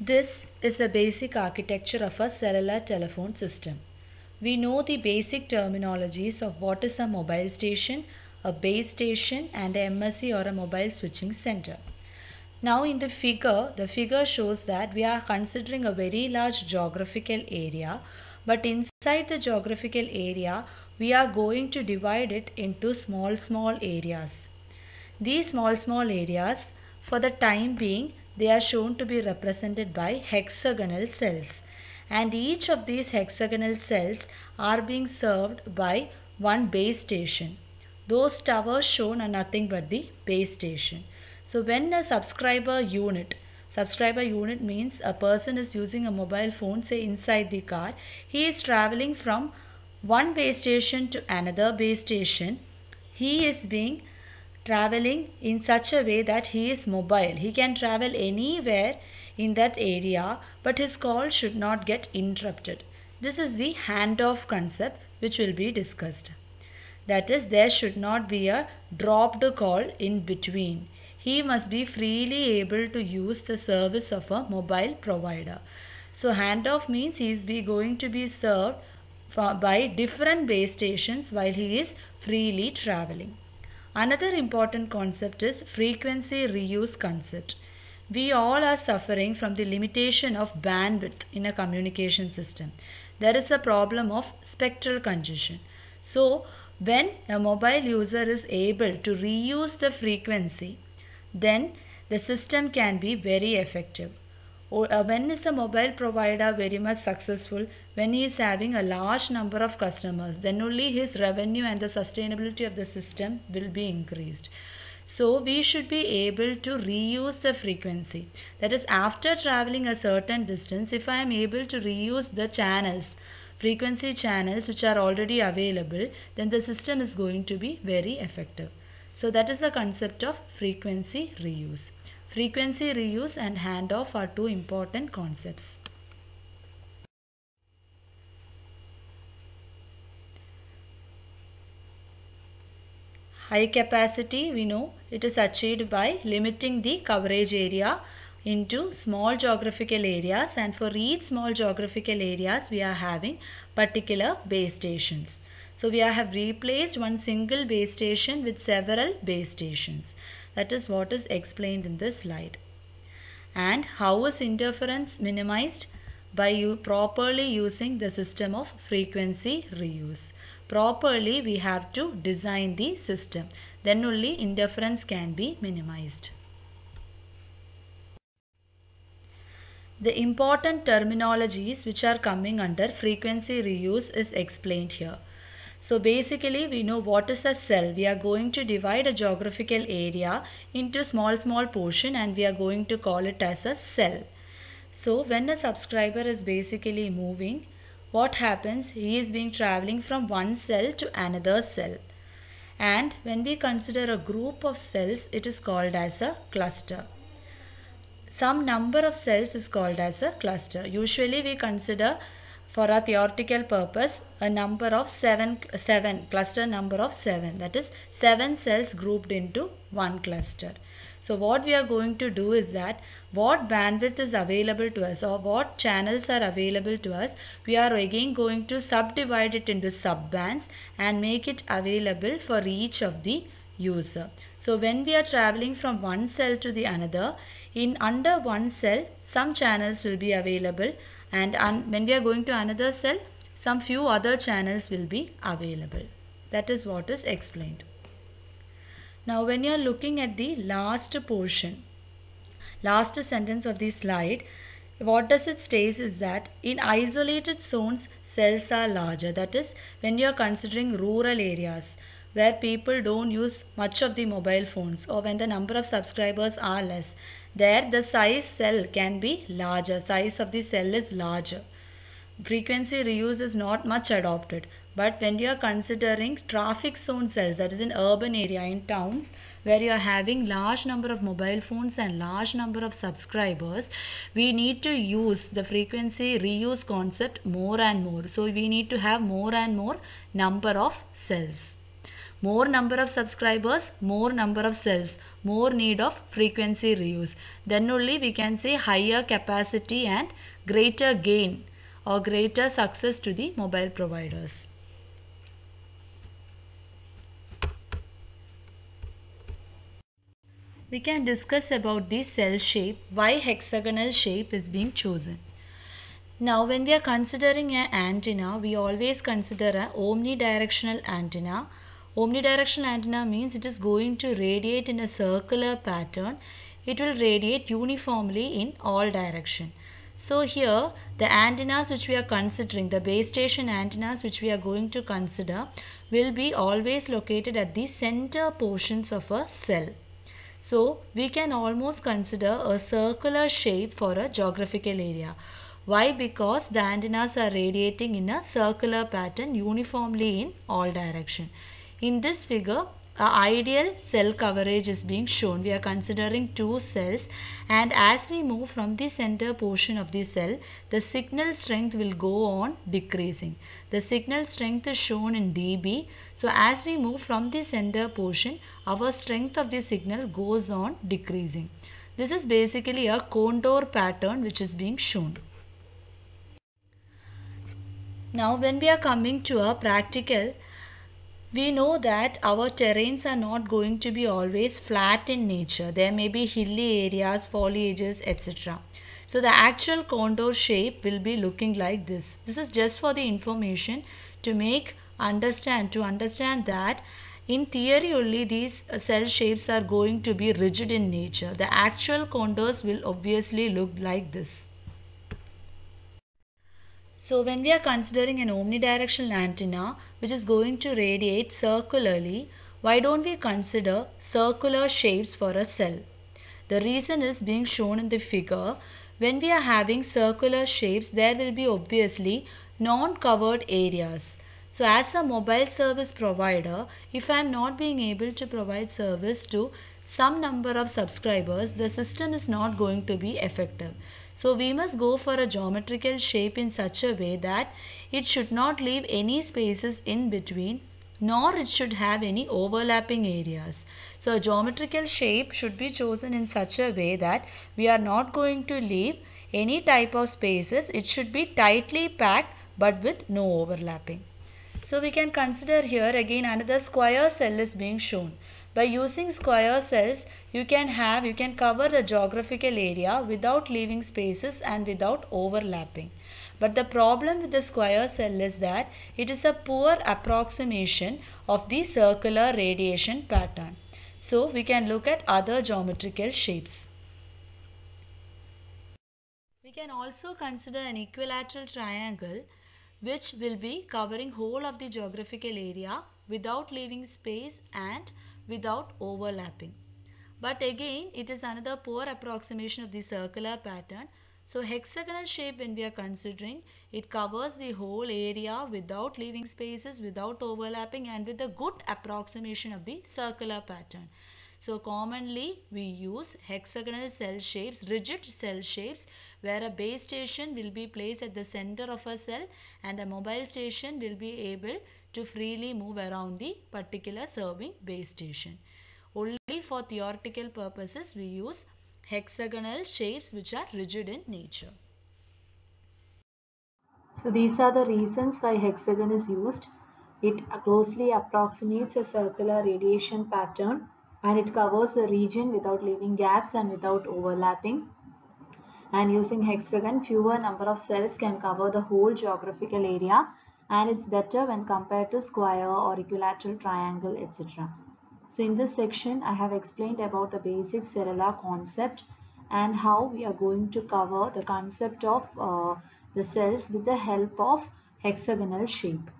This is the basic architecture of a cellular telephone system. We know the basic terminologies of what is a mobile station, a base station, and a MSC or a mobile switching center. Now in the figure shows that we are considering a very large geographical area, but inside the geographical area, we are going to divide it into small areas. These small areas, for the time being, they are shown to be represented by hexagonal cells, and each of these hexagonal cells are being served by one base station. Those towers shown are nothing but the base station. So when a subscriber unit means a person is using a mobile phone, say inside the car, he is traveling from one base station to another base station. He is being traveling in such a way that he is mobile. He can travel anywhere in that area, but his call should not get interrupted. This is the handoff concept which will be discussed. That is, there should not be a dropped call in between. He must be freely able to use the service of a mobile provider. So handoff means he is going to be served by different base stations while he is freely traveling. Another important concept is frequency reuse concept. We all are suffering from the limitation of bandwidth in a communication system. There is a problem of spectral congestion. So when a mobile user is able to reuse the frequency, then the system can be very effective. When is a mobile provider very much successful? When he is having a large number of customers, then only his revenue and the sustainability of the system will be increased. So we should be able to reuse the frequency. That is, after traveling a certain distance, if I am able to reuse the channels, frequency channels which are already available, then the system is going to be very effective. So that is the concept of frequency reuse. Frequency reuse and handoff are two important concepts. High capacity, we know it is achieved by limiting the coverage area into small geographical areas, and for each small geographical areas we are having particular base stations. So we have replaced one single base station with several base stations. That is what is explained in this slide. And how is interference minimized? By you properly using the system of frequency reuse. Properly we have to design the system. Then only interference can be minimized. The important terminologies which are coming under frequency reuse is explained here. So basically we know what is a cell. We are going to divide a geographical area into small portion and we are going to call it as a cell. So when a subscriber is basically moving, what happens? He is being traveling from one cell to another cell. And when we consider a group of cells, it is called as a cluster. Some number of cells is called as a cluster. Usually we consider, for a theoretical purpose, a number of 7, cluster number of 7. That is 7 cells grouped into one cluster. So what we are going to do is that what bandwidth is available to us or what channels are available to us, we are again going to subdivide it into subbands and make it available for each of the user. So when we are traveling from one cell to the another, in under one cell, some channels will be available, and when we are going to another cell, some few other channels will be available. That is what is explained. Now when you are looking at the last portion, last sentence of the slide, what does it state is that in isolated zones, cells are larger. That is, when you are considering rural areas where people don't use much of the mobile phones, or when the number of subscribers are less, there the size cell can be larger. Size of the cell is larger. Frequency reuse is not much adopted. But when you are considering traffic zone cells, that is in urban area, in towns where you are having large number of mobile phones and large number of subscribers, we need to use the frequency reuse concept more and more. So we need to have more and more number of cells. More number of subscribers, more number of cells, more need of frequency reuse. Then only we can say higher capacity and greater gain or greater success to the mobile providers. We can discuss about the cell shape, why hexagonal shape is being chosen. Now when we are considering an antenna, we always consider an omnidirectional antenna. Omnidirectional antenna means it is going to radiate in a circular pattern. It will radiate uniformly in all direction. So here the antennas which we are considering, the base station antennas which we are going to consider, will be always located at the center portions of a cell. So we can almost consider a circular shape for a geographical area. Why? Because the antennas are radiating in a circular pattern uniformly in all direction. In this figure, an ideal cell coverage is being shown. We are considering two cells, and as we move from the center portion of the cell, the signal strength will go on decreasing. The signal strength is shown in dB. So as we move from the center portion, our strength of the signal goes on decreasing. This is basically a contour pattern which is being shown. Now when we are coming to a practical, we know that our terrains are not going to be always flat in nature. There may be hilly areas, foliages, etc. So the actual contour shape will be looking like this. This is just for the information to understand that in theory only these cell shapes are going to be rigid in nature. The actual contours will obviously look like this. So when we are considering an omnidirectional antenna which is going to radiate circularly, why don't we consider circular shapes for a cell? The reason is being shown in the figure. When we are having circular shapes, there will be obviously non-covered areas. So as a mobile service provider, if I am not being able to provide service to some number of subscribers, the system is not going to be effective. So we must go for a geometrical shape in such a way that it should not leave any spaces in between, nor it should have any overlapping areas. So a geometrical shape should be chosen in such a way that we are not going to leave any type of spaces. It should be tightly packed but with no overlapping. So we can consider here again another square cell is being shown. By using square cells, you can cover the geographical area without leaving spaces and without overlapping. But the problem with the square cell is that it is a poor approximation of the circular radiation pattern. So we can look at other geometrical shapes. We can also consider an equilateral triangle which will be covering whole of the geographical area without leaving space and without overlapping. But again, it is another poor approximation of the circular pattern. So hexagonal shape, when we are considering, it covers the whole area without leaving spaces, without overlapping, and with a good approximation of the circular pattern. So commonly we use hexagonal cell shapes, rigid cell shapes, where a base station will be placed at the center of a cell and a mobile station will be able to freely move around the particular serving base station. Only for theoretical purposes we use hexagonal shapes which are rigid in nature. So these are the reasons why hexagon is used. It closely approximates a circular radiation pattern and it covers a region without leaving gaps and without overlapping. And using hexagon, fewer number of cells can cover the whole geographical area, and it's better when compared to square or equilateral triangle, etc. So in this section, I have explained about the basic cellular concept and how we are going to cover the concept of the cells with the help of hexagonal shape.